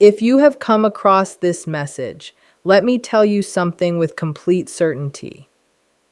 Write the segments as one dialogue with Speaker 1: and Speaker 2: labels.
Speaker 1: If you have come across this message, let me tell you something with complete certainty.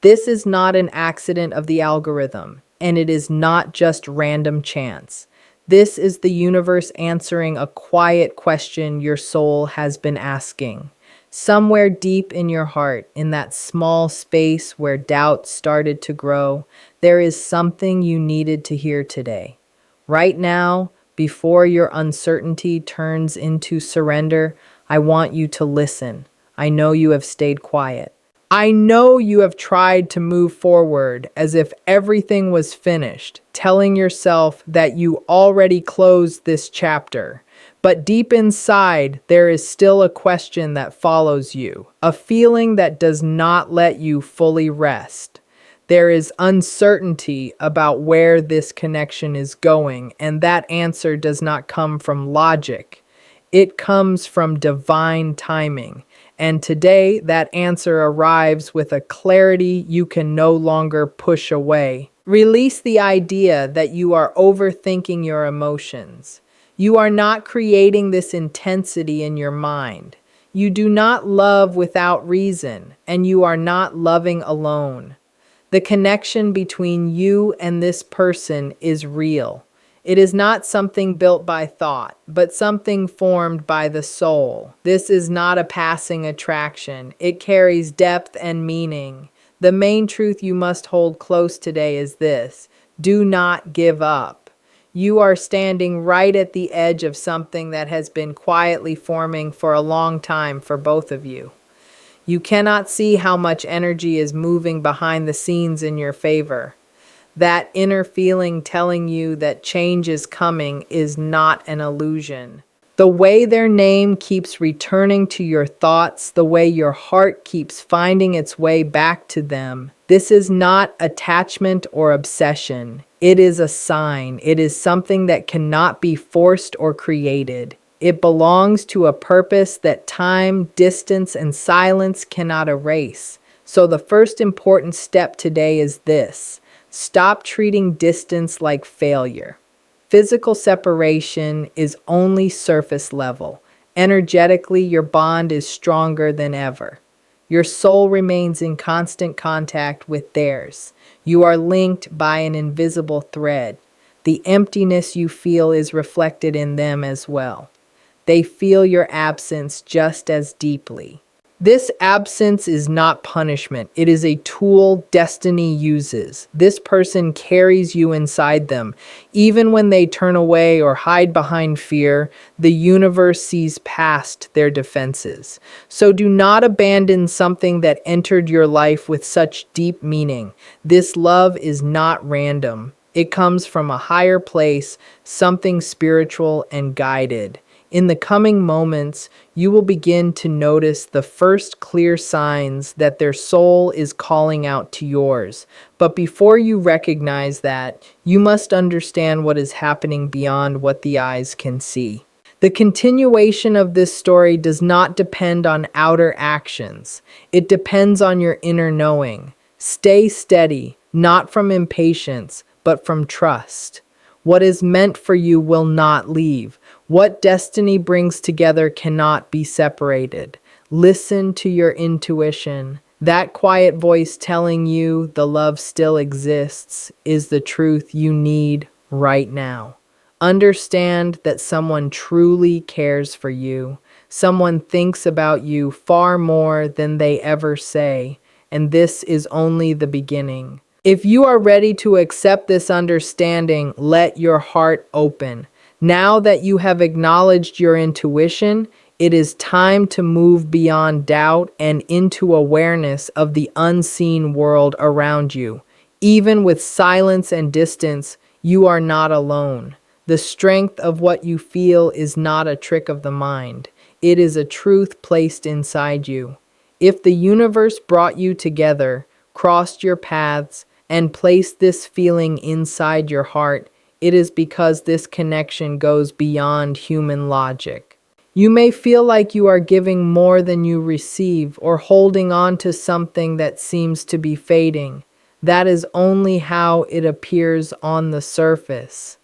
Speaker 1: This is not an accident of the algorithm, and it is not just random chance. This is the universe answering a quiet question your soul has been asking. Somewhere deep in your heart, in that small space where doubt started to grow, there is something you needed to hear today. Right now, before your uncertainty turns into surrender, I want you to listen. I know you have stayed quiet. I know you have tried to move forward as if everything was finished, telling yourself that you already closed this chapter. But deep inside, there is still a question that follows you, a feeling that does not let you fully rest. There is uncertainty about where this connection is going, and that answer does not come from logic. It comes from divine timing. And today, that answer arrives with a clarity you can no longer push away. Release the idea that you are overthinking your emotions. You are not creating this intensity in your mind. You do not love without reason, and you are not loving alone. The connection between you and this person is real. It is not something built by thought, but something formed by the soul. This is not a passing attraction. It carries depth and meaning. The main truth you must hold close today is this: do not give up. You are standing right at the edge of something that has been quietly forming for a long time for both of you. You cannot see how much energy is moving behind the scenes in your favor. That inner feeling telling you that change is coming is not an illusion. The way their name keeps returning to your thoughts, the way your heart keeps finding its way back to them, this is not attachment or obsession. It is a sign. It is something that cannot be forced or created. It belongs to a purpose that time, distance, and silence cannot erase. So the first important step today is this: stop treating distance like failure. Physical separation is only surface level. Energetically, your bond is stronger than ever. Your soul remains in constant contact with theirs. You are linked by an invisible thread. The emptiness you feel is reflected in them as well. They feel your absence just as deeply. This absence is not punishment. It is a tool destiny uses. This person carries you inside them. Even when they turn away or hide behind fear, the universe sees past their defenses. So do not abandon something that entered your life with such deep meaning. This love is not random. It comes from a higher place, something spiritual and guided. In the coming moments, you will begin to notice the first clear signs that their soul is calling out to yours. But before you recognize that, you must understand what is happening beyond what the eyes can see. The continuation of this story does not depend on outer actions. It depends on your inner knowing. Stay steady, not from impatience, but from trust. What is meant for you will not leave. What destiny brings together cannot be separated. Listen to your intuition. That quiet voice telling you the love still exists is the truth you need right now. Understand that someone truly cares for you. Someone thinks about you far more than they ever say, and this is only the beginning. If you are ready to accept this understanding, let your heart open. Now that you have acknowledged your intuition, it is time to move beyond doubt and into awareness of the unseen world around you. Even with silence and distance, you are not alone. The strength of what you feel is not a trick of the mind. It is a truth placed inside you. If the universe brought you together, crossed your paths, and placed this feeling inside your heart, it is because this connection goes beyond human logic. You may feel like you are giving more than you receive or holding on to something that seems to be fading. That is only how it appears on the surface.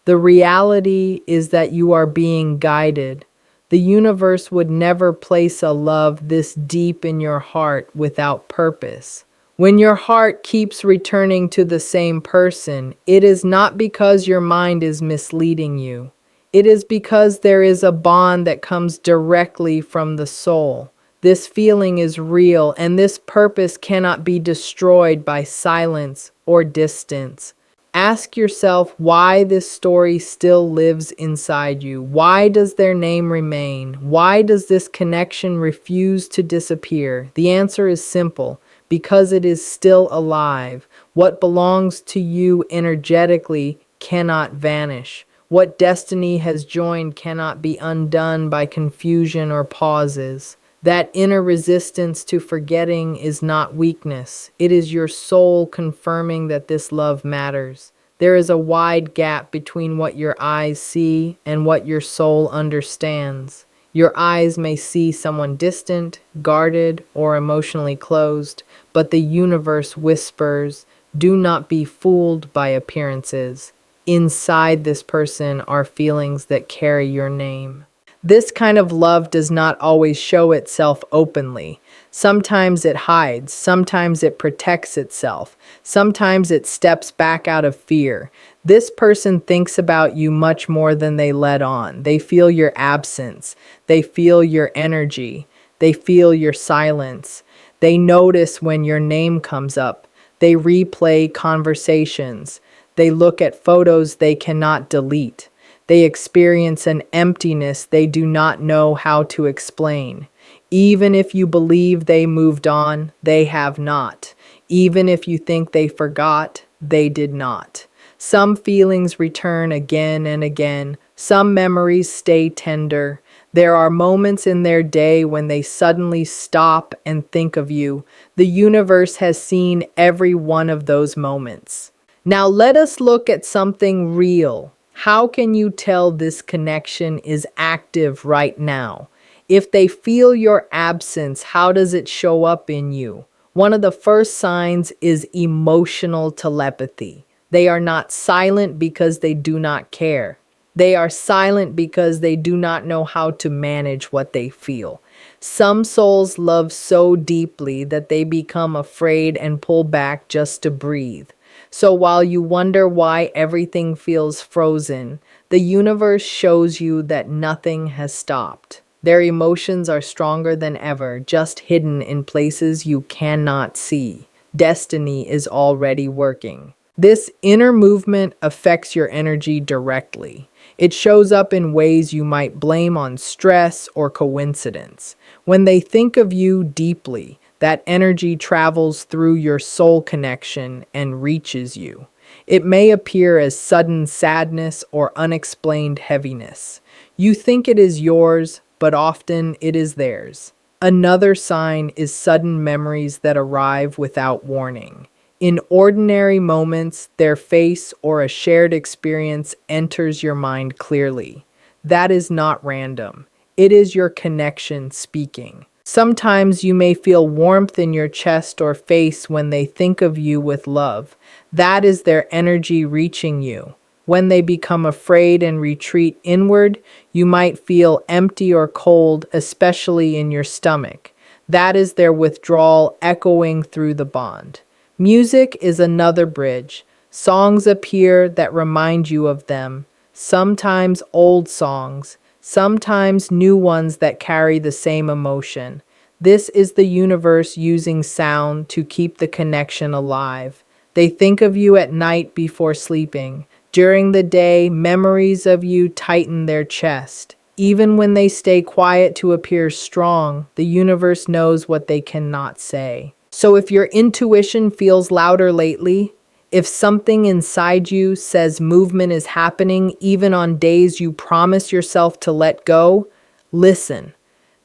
Speaker 1: The reality is that you are being guided. The universe would never place a love this deep in your heart without purpose. When your heart keeps returning to the same person, it is not because your mind is misleading you. It is because there is a bond that comes directly from the soul. This feeling is real, and this purpose cannot be destroyed by silence or distance. Ask yourself why this story still lives inside you. Why does their name remain? Why does this connection refuse to disappear? The answer is simple: because it is still alive. What belongs to you energetically cannot vanish. What destiny has joined cannot be undone by confusion or pauses. That inner resistance to forgetting is not weakness. It is your soul confirming that this love matters. There is a wide gap between what your eyes see and what your soul understands. Your eyes may see someone distant, guarded, or emotionally closed, but the universe whispers, "Do not be fooled by appearances. Inside this person are feelings that carry your name." This kind of love does not always show itself openly. Sometimes it hides, sometimes it protects itself, sometimes it steps back out of fear. This person thinks about you much more than they let on. They feel your absence, they feel your energy, they feel your silence. They notice when your name comes up. They replay conversations. They look at photos they cannot delete. They experience an emptiness they do not know how to explain. Even if you believe they moved on, they have not. Even if you think they forgot, they did not. Some feelings return again and again. Some memories stay tender. There are moments in their day when they suddenly stop and think of you. The universe has seen every one of those moments. Now let us look at something real. How can you tell this connection is active right now? If they feel your absence, how does it show up in you? One of the first signs is emotional telepathy. They are not silent because they do not care. They are silent because they do not know how to manage what they feel. Some souls love so deeply that they become afraid and pull back just to breathe. So while you wonder why everything feels frozen, the universe shows you that nothing has stopped. Their emotions are stronger than ever, just hidden in places you cannot see. Destiny is already working. This inner movement affects your energy directly. It shows up in ways you might blame on stress or coincidence. When they think of you deeply, that energy travels through your soul connection and reaches you. It may appear as sudden sadness or unexplained heaviness. You think it is yours, but often it is theirs. Another sign is sudden memories that arrive without warning. In ordinary moments, their face or a shared experience enters your mind clearly. That is not random. It is your connection speaking. Sometimes you may feel warmth in your chest or face when they think of you with love. That is their energy reaching you. When they become afraid and retreat inward, you might feel empty or cold, especially in your stomach. That is their withdrawal echoing through the bond. Music is another bridge. Songs appear that remind you of them, sometimes old songs, sometimes new ones that carry the same emotion. This is the universe using sound to keep the connection alive. They think of you at night before sleeping. During the day, memories of you tighten their chest. Even when they stay quiet to appear strong, the universe knows what they cannot say. So if your intuition feels louder lately, if something inside you says movement is happening even on days you promise yourself to let go, listen.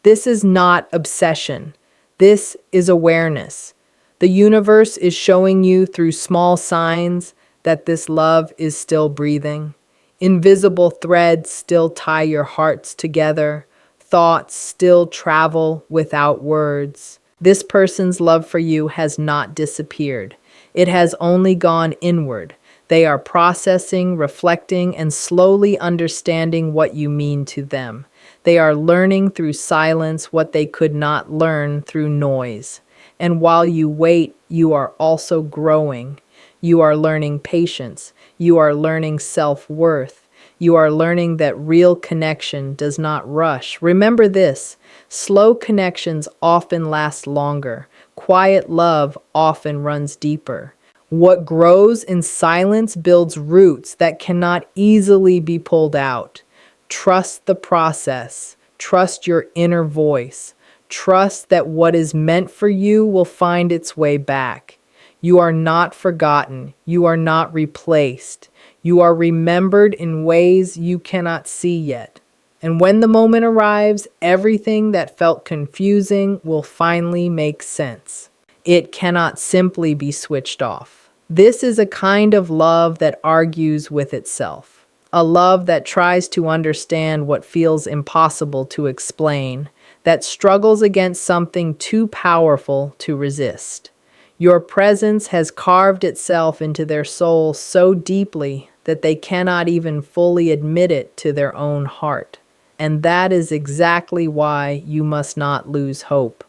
Speaker 1: This is not obsession. This is awareness. The universe is showing you through small signs that this love is still breathing. Invisible threads still tie your hearts together. Thoughts still travel without words. This person's love for you has not disappeared. It has only gone inward. They are processing, reflecting, and slowly understanding what you mean to them. They are learning through silence what they could not learn through noise. And while you wait, you are also growing. You are learning patience. You are learning self-worth. You are learning that real connection does not rush. Remember this, slow connections often last longer. Quiet love often runs deeper. What grows in silence builds roots that cannot easily be pulled out. Trust the process. Trust your inner voice. Trust that what is meant for you will find its way back. You are not forgotten. You are not replaced. You are remembered in ways you cannot see yet. And when the moment arrives, everything that felt confusing will finally make sense. It cannot simply be switched off. This is a kind of love that argues with itself, a love that tries to understand what feels impossible to explain, that struggles against something too powerful to resist. Your presence has carved itself into their soul so deeply that they cannot even fully admit it to their own heart. And that is exactly why you must not lose hope.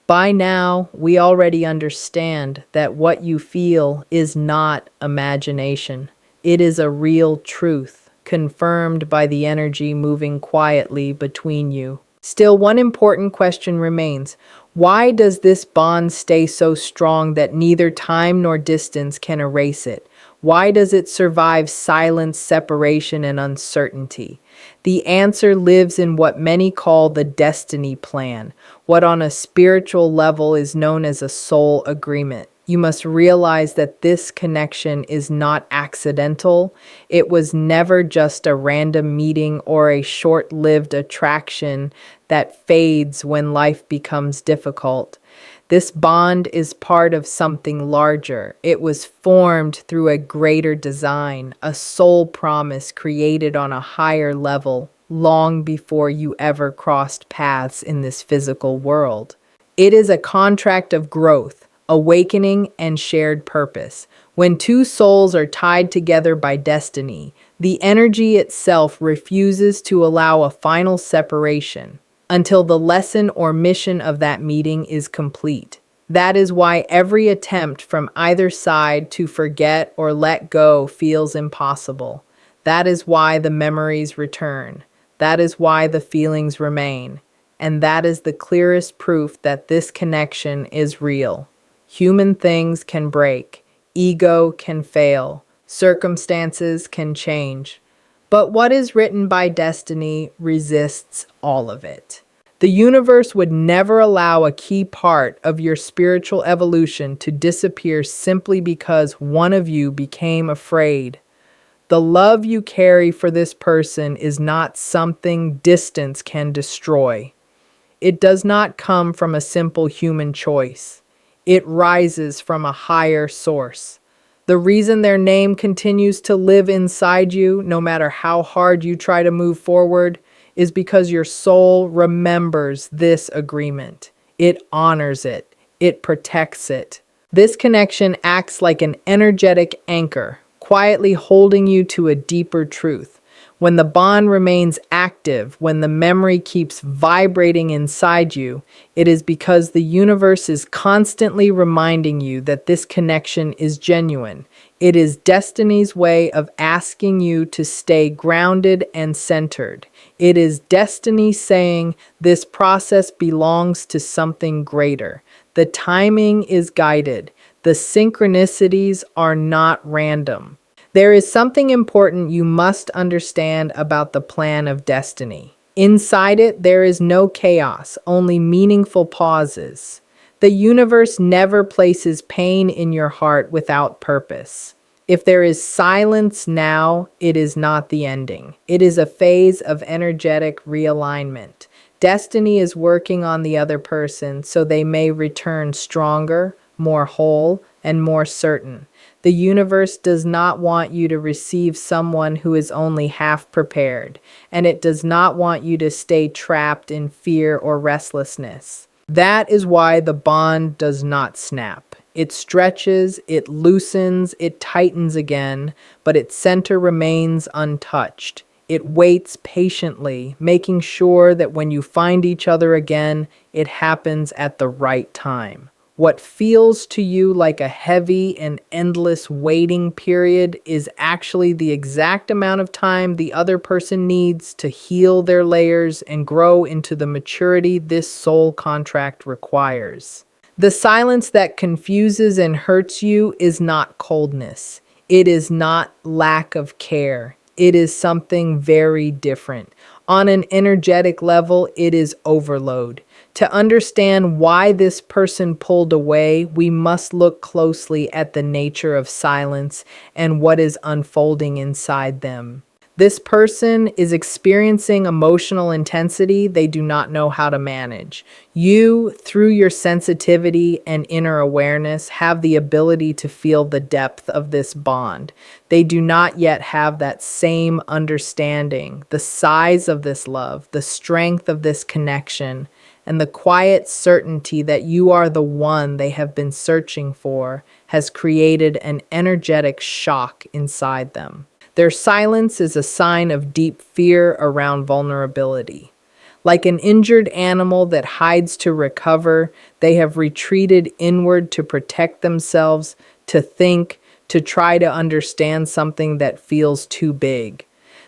Speaker 1: By now, we already understand that what you feel is not imagination. It is a real truth, confirmed by the energy moving quietly between you. Still, one important question remains. Why does this bond stay so strong that neither time nor distance can erase it? Why does it survive silence, separation, and uncertainty? The answer lives in what many call the destiny plan, what on a spiritual level is known as a soul agreement. You must realize that this connection is not accidental. It was never just a random meeting or a short-lived attraction that fades when life becomes difficult. This bond is part of something larger. It was formed through a greater design, a soul promise created on a higher level long before you ever crossed paths in this physical world. It is a contract of growth, awakening, and shared purpose. When two souls are tied together by destiny, the energy itself refuses to allow a final separation until the lesson or mission of that meeting is complete. That is why every attempt from either side to forget or let go feels impossible. That is why the memories return. That is why the feelings remain. And that is the clearest proof that this connection is real. Human things can break, ego can fail, circumstances can change. But what is written by destiny resists all of it. The universe would never allow a key part of your spiritual evolution to disappear simply because one of you became afraid. The love you carry for this person is not something distance can destroy. It does not come from a simple human choice. It rises from a higher source. The reason their name continues to live inside you, no matter how hard you try to move forward, is because your soul remembers this agreement. It honors it. It protects it. This connection acts like an energetic anchor, quietly holding you to a deeper truth. When the bond remains active, when the memory keeps vibrating inside you, it is because the universe is constantly reminding you that this connection is genuine. It is destiny's way of asking you to stay grounded and centered. It is destiny saying this process belongs to something greater. The timing is guided. The synchronicities are not random. There is something important you must understand about the plan of destiny. Inside it, there is no chaos, only meaningful pauses. The universe never places pain in your heart without purpose. If there is silence now, it is not the ending. It is a phase of energetic realignment. Destiny is working on the other person so they may return stronger, more whole, and more certain. The universe does not want you to receive someone who is only half prepared, and it does not want you to stay trapped in fear or restlessness. That is why the bond does not snap. It stretches, it loosens, it tightens again, but its center remains untouched. It waits patiently, making sure that when you find each other again, it happens at the right time. What feels to you like a heavy and endless waiting period is actually the exact amount of time the other person needs to heal their layers and grow into the maturity this soul contract requires. The silence that confuses and hurts you is not coldness. It is not lack of care. It is something very different. On an energetic level, it is overload. To understand why this person pulled away, we must look closely at the nature of silence and what is unfolding inside them. This person is experiencing emotional intensity they do not know how to manage. You, through your sensitivity and inner awareness, have the ability to feel the depth of this bond. They do not yet have that same understanding, the size of this love, the strength of this connection, and the quiet certainty that you are the one they have been searching for has created an energetic shock inside them. Their silence is a sign of deep fear around vulnerability. Like an injured animal that hides to recover, they have retreated inward to protect themselves, to think, to try to understand something that feels too big.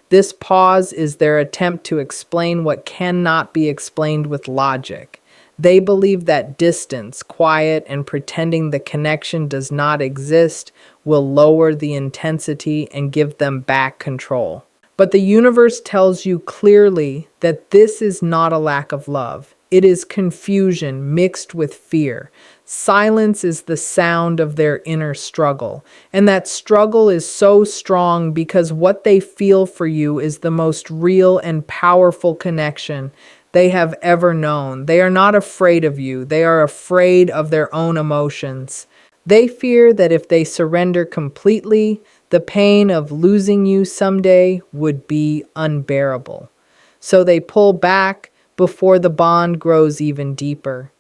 Speaker 1: This pause is their attempt to explain what cannot be explained with logic. They believe that distance, quiet, and pretending the connection does not exist will lower the intensity and give them back control. But the universe tells you clearly that this is not a lack of love. It is confusion mixed with fear. Silence is the sound of their inner struggle. And that struggle is so strong because what they feel for you is the most real and powerful connection they have ever known. They are not afraid of you. They are afraid of their own emotions. They fear that if they surrender completely, the pain of losing you someday would be unbearable. So they pull back before the bond grows even deeper.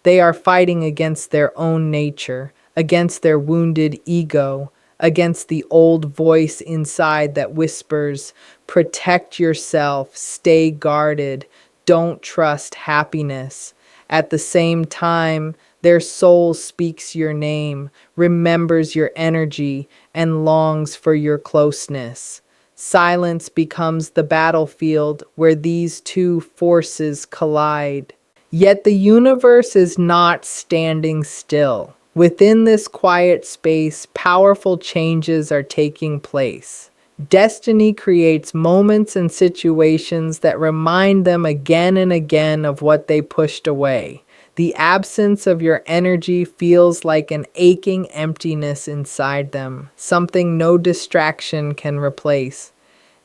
Speaker 1: They are fighting against their own nature, against their wounded ego, against the old voice inside that whispers, protect yourself, stay guarded, don't trust happiness. At the same time, their soul speaks your name, remembers your energy, and longs for your closeness. Silence becomes the battlefield where these two forces collide. Yet the universe is not standing still. Within this quiet space, powerful changes are taking place. Destiny creates moments and situations that remind them again and again of what they pushed away. The absence of your energy feels like an aching emptiness inside them, something no distraction can replace.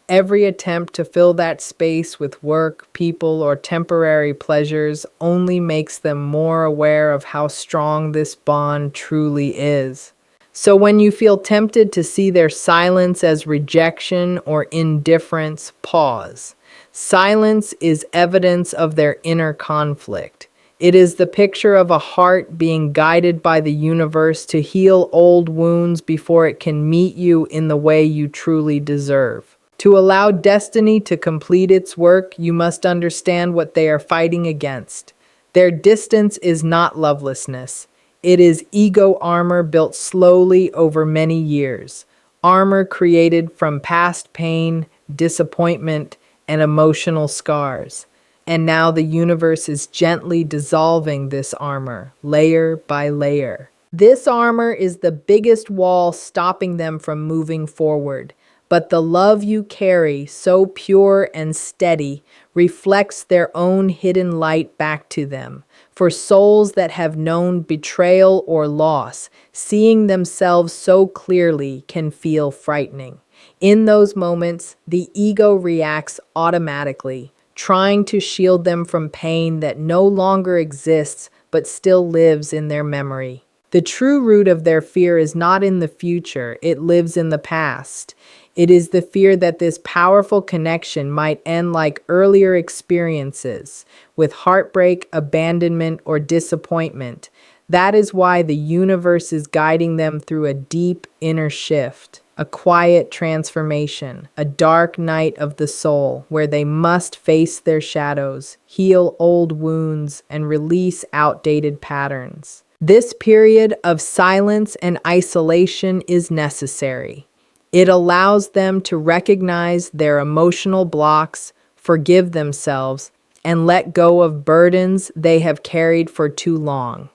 Speaker 1: Every attempt to fill that space with work, people, or temporary pleasures only makes them more aware of how strong this bond truly is. So when you feel tempted to see their silence as rejection or indifference, pause. Silence is evidence of their inner conflict. It is the picture of a heart being guided by the universe to heal old wounds before it can meet you in the way you truly deserve. To allow destiny to complete its work, you must understand what they are fighting against. Their distance is not lovelessness. It is ego armor built slowly over many years. Armor created from past pain, disappointment, and emotional scars. And now the universe is gently dissolving this armor, layer by layer. This armor is the biggest wall stopping them from moving forward. But the love you carry, so pure and steady, reflects their own hidden light back to them. For souls that have known betrayal or loss, seeing themselves so clearly can feel frightening. In those moments, the ego reacts automatically, trying to shield them from pain that no longer exists but still lives in their memory. The true root of their fear is not in the future, it lives in the past. It is the fear that this powerful connection might end like earlier experiences, with heartbreak, abandonment, or disappointment. That is why the universe is guiding them through a deep inner shift. a quiet transformation, a dark night of the soul where they must face their shadows, heal old wounds, and release outdated patterns. This period of silence and isolation is necessary. It allows them to recognize their emotional blocks, forgive themselves, and let go of burdens they have carried for too long.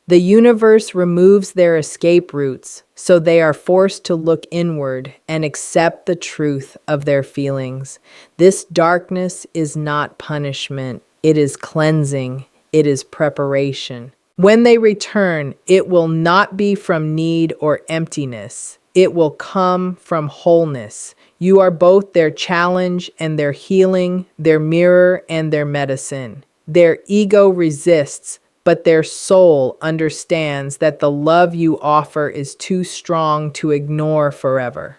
Speaker 1: The universe removes their escape routes, so they are forced to look inward and accept the truth of their feelings. This darkness is not punishment, it is cleansing, it is preparation. When they return, it will not be from need or emptiness. It will come from wholeness. You are both their challenge and their healing, their mirror and their medicine. Their ego resists, but their soul understands that the love you offer is too strong to ignore forever.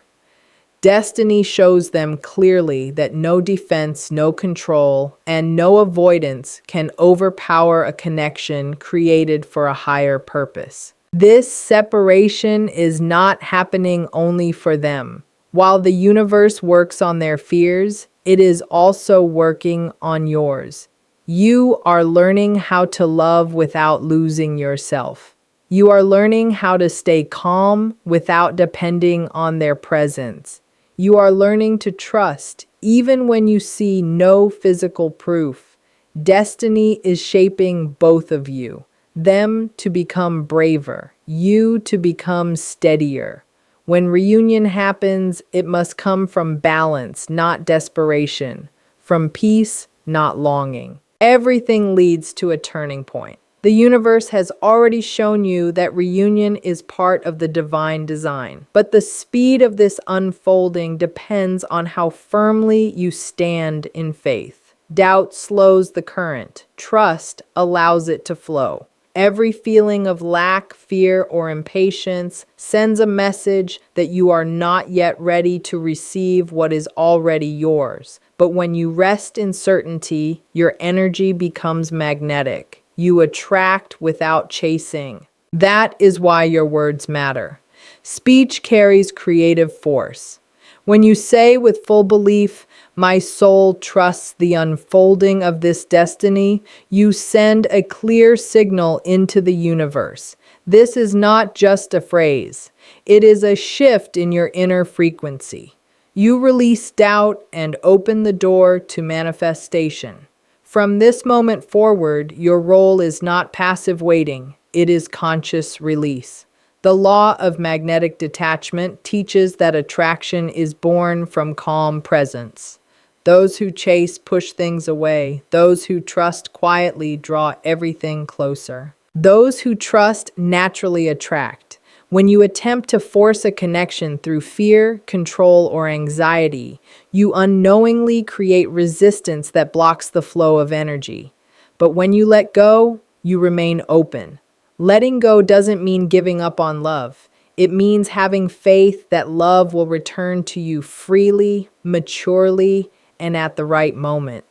Speaker 1: Destiny shows them clearly that no defense, no control, and no avoidance can overpower a connection created for a higher purpose. This separation is not happening only for them. While the universe works on their fears, it is also working on yours. You are learning how to love without losing yourself. You are learning how to stay calm without depending on their presence. You are learning to trust even when you see no physical proof. Destiny is shaping both of you, them to become braver, you to become steadier. When reunion happens, it must come from balance, not desperation, from peace, not longing. Everything leads to a turning point. The universe has already shown you that reunion is part of the divine design. But the speed of this unfolding depends on how firmly you stand in faith. Doubt slows the current. Trust allows it to flow. Every feeling of lack, fear, or impatience sends a message that you are not yet ready to receive what is already yours. But when you rest in certainty, your energy becomes magnetic. You attract without chasing. That is why your words matter. Speech carries creative force. When you say with full belief, "My soul trusts the unfolding of this destiny," you send a clear signal into the universe. This is not just a phrase. It is a shift in your inner frequency. You release doubt and open the door to manifestation. From this moment forward, your role is not passive waiting, it is conscious release. The law of magnetic detachment teaches that attraction is born from calm presence. Those who chase push things away. Those who trust quietly draw everything closer. Those who trust naturally attract. When you attempt to force a connection through fear, control, or anxiety, you unknowingly create resistance that blocks the flow of energy. But when you let go, you remain open. Letting go doesn't mean giving up on love. It means having faith that love will return to you freely, maturely, and at the right moment.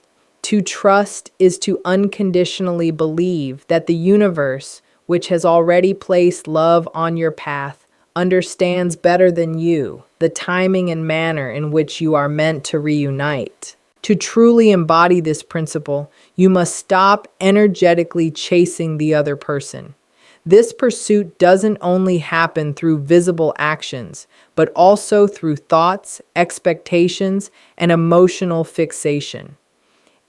Speaker 1: To trust is to unconditionally believe that the universe, which has already placed love on your path, understands better than you the timing and manner in which you are meant to reunite. To truly embody this principle, you must stop energetically chasing the other person. This pursuit doesn't only happen through visible actions, but also through thoughts, expectations, and emotional fixation.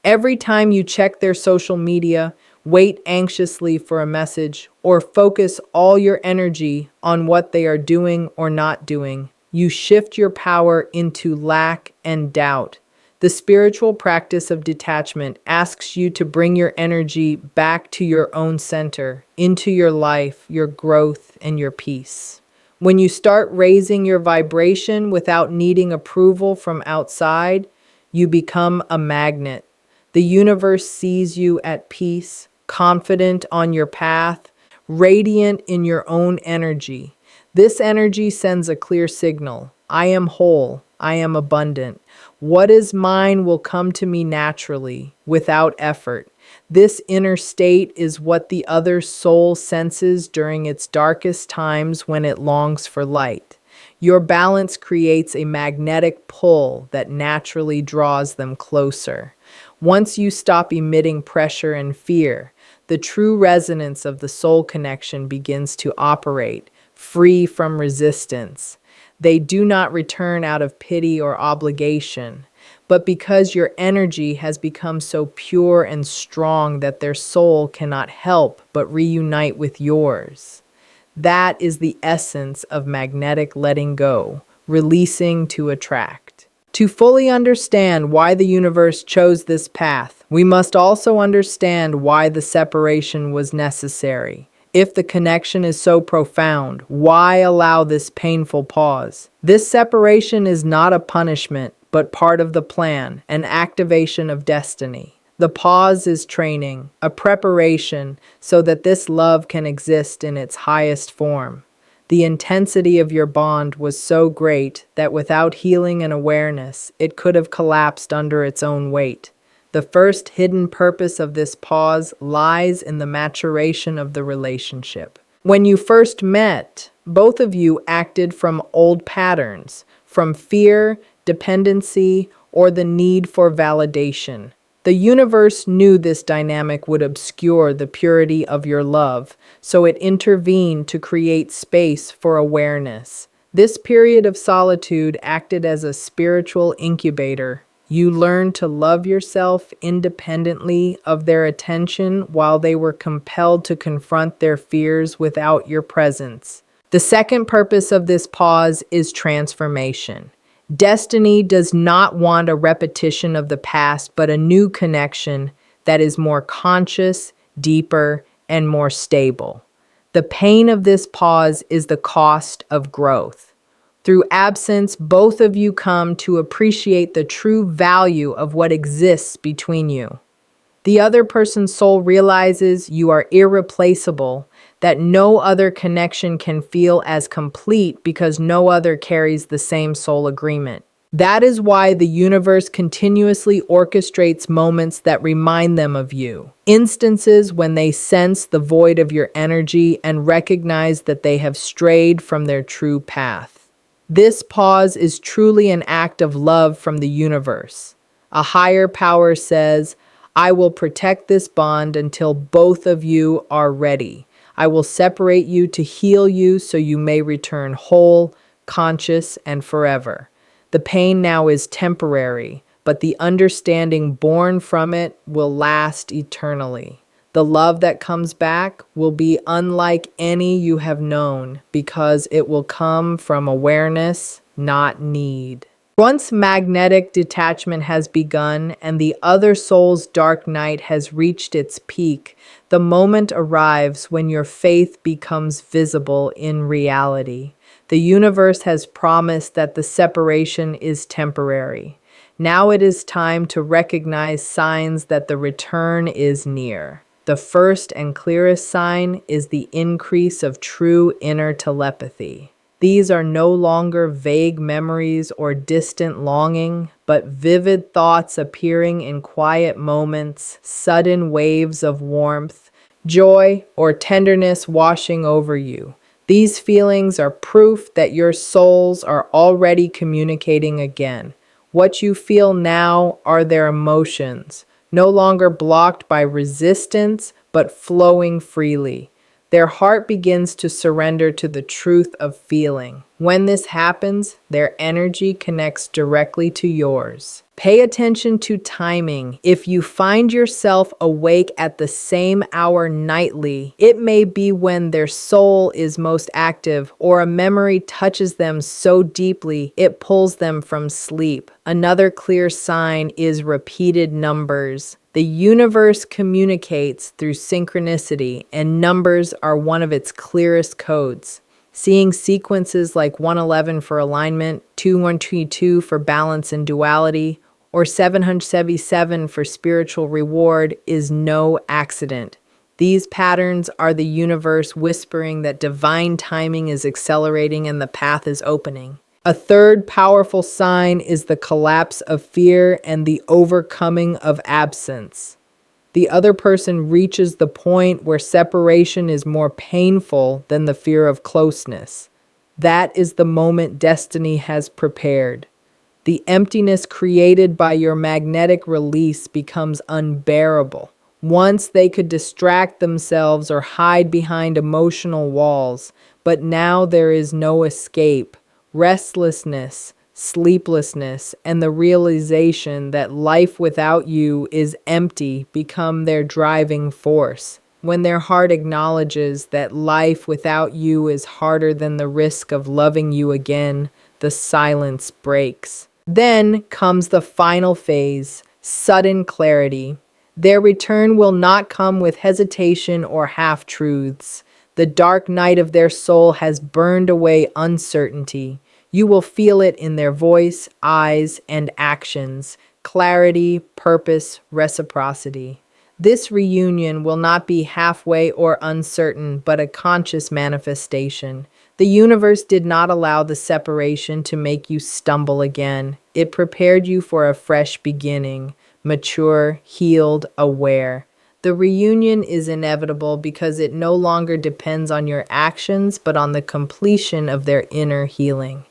Speaker 1: Every time you check their social media, wait anxiously for a message, or focus all your energy on what they are doing or not doing, you shift your power into lack and doubt. The spiritual practice of detachment asks you to bring your energy back to your own center, into your life, your growth, and your peace. When you start raising your vibration without needing approval from outside, you become a magnet. The universe sees you at peace, confident on your path, radiant in your own energy. This energy sends a clear signal. I am whole. I am abundant. What is mine will come to me naturally, without effort. This inner state is what the other soul senses during its darkest times when it longs for light. Your balance creates a magnetic pull that naturally draws them closer. Once you stop emitting pressure and fear, the true resonance of the soul connection begins to operate, free from resistance. They do not return out of pity or obligation, but because your energy has become so pure and strong that their soul cannot help but reunite with yours. That is the essence of magnetic letting go, releasing to attract. To fully understand why the universe chose this path, we must also understand why the separation was necessary. If the connection is so profound, why allow this painful pause? This separation is not a punishment, but part of the plan, an activation of destiny. The pause is training, a preparation so that this love can exist in its highest form. The intensity of your bond was so great that without healing and awareness, it could have collapsed under its own weight. The first hidden purpose of this pause lies in the maturation of the relationship. When you first met, both of you acted from old patterns, from fear, dependency, or the need for validation. The universe knew this dynamic would obscure the purity of your love, so it intervened to create space for awareness. This period of solitude acted as a spiritual incubator. You learned to love yourself independently of their attention while they were compelled to confront their fears without your presence. The second purpose of this pause is transformation. Destiny does not want a repetition of the past, but a new connection that is more conscious, deeper, and more stable. The pain of this pause is the cost of growth. Through absence, both of you come to appreciate the true value of what exists between you. The other person's soul realizes you are irreplaceable, that no other connection can feel as complete because no other carries the same soul agreement. That is why the universe continuously orchestrates moments that remind them of you. Instances when they sense the void of your energy and recognize that they have strayed from their true path. This pause is truly an act of love from the universe. A higher power says, I will protect this bond until both of you are ready. I will separate you to heal you so you may return whole, conscious, and forever. The pain now is temporary, but the understanding born from it will last eternally. The love that comes back will be unlike any you have known because it will come from awareness, not need. Once magnetic detachment has begun and the other soul's dark night has reached its peak, the moment arrives when your faith becomes visible in reality. The universe has promised that the separation is temporary. Now it is time to recognize signs that the return is near. The first and clearest sign is the increase of true inner telepathy. These are no longer vague memories or distant longing, but vivid thoughts appearing in quiet moments, sudden waves of warmth, joy, or tenderness washing over you. These feelings are proof that your souls are already communicating again. What you feel now are their emotions, no longer blocked by resistance, but flowing freely. Their heart begins to surrender to the truth of feeling. When this happens, their energy connects directly to yours. Pay attention to timing. If you find yourself awake at the same hour nightly, it may be when their soul is most active or a memory touches them so deeply it pulls them from sleep. Another clear sign is repeated numbers. The universe communicates through synchronicity, and numbers are one of its clearest codes. Seeing sequences like 111 for alignment, 2122 for balance and duality, or 777 for spiritual reward is no accident. These patterns are the universe whispering that divine timing is accelerating and the path is opening. A third powerful sign is the collapse of fear and the overcoming of absence. The other person reaches the point where separation is more painful than the fear of closeness. That is the moment destiny has prepared. The emptiness created by your magnetic release becomes unbearable. Once they could distract themselves or hide behind emotional walls, but now there is no escape. Restlessness, sleeplessness, and the realization that life without you is empty become their driving force. When their heart acknowledges that life without you is harder than the risk of loving you again, the silence breaks. Then comes the final phase, sudden clarity. Their return will not come with hesitation or half truths. The dark night of their soul has burned away uncertainty. You will feel it in their voice, eyes, and actions. Clarity, purpose, reciprocity. This reunion will not be halfway or uncertain, but a conscious manifestation. The universe did not allow the separation to make you stumble again. It prepared you for a fresh beginning, mature, healed, aware. The reunion is inevitable because it no longer depends on your actions, but on the completion of their inner healing.